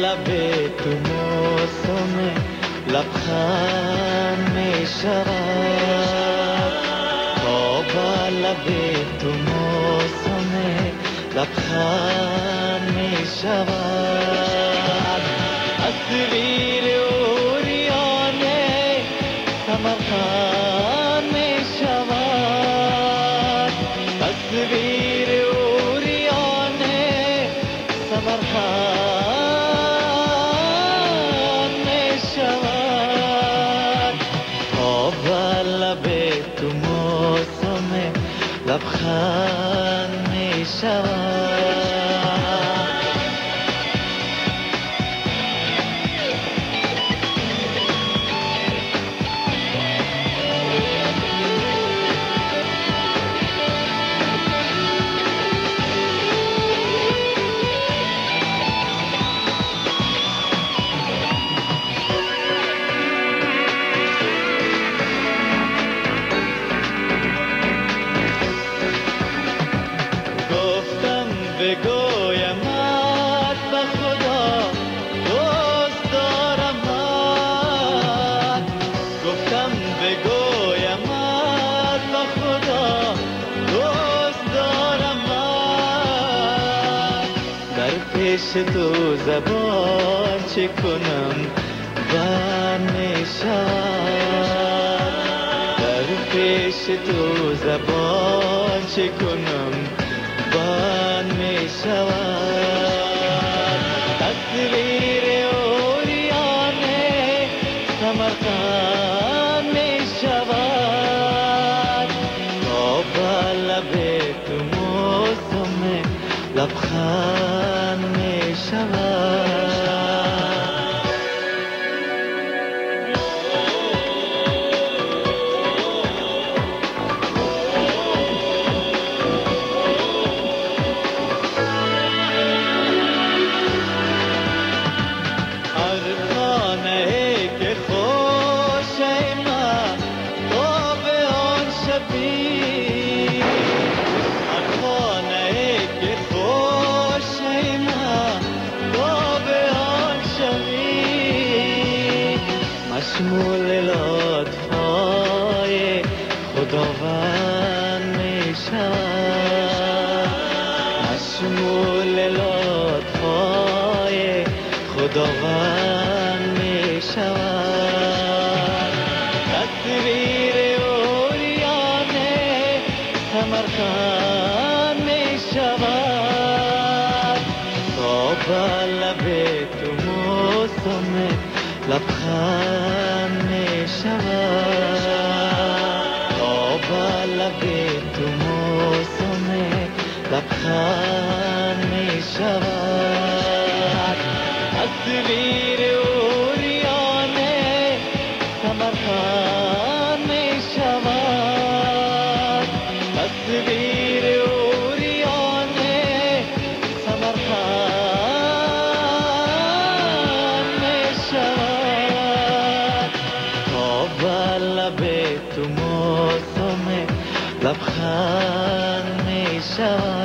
لب تو موسم لبخند می شود، تا با لب تو موسم لبخند می شود. تصویر اوریان سمرقند می شود، تصویر اوریان سمرقند می شود، تا با لب تو موسم لبخند می شود. بگویمت به خدا دوست دارم من، گفتم بگویمت به خدا دوست دارم من. در پیش تو زبان چه کنم بند می شود، در پیش تو زبان چه کنم بند می شود. تصویر اوریان سمرقند می شود، تا با لب تو موسم لبخند می شود. مشمول لطفای خداوند می شود، مشمول لطفای خداوند می شود. تصویر اوریان سمرقند می شود، تا با لب تو موسم لبخند می شود، تا با لب تو موسم لبخند می شود. تصویر اوریان سمرقند می شود، تصویر اوریان سمرقند می شود، تا با لب تو موسم لبخند می شود.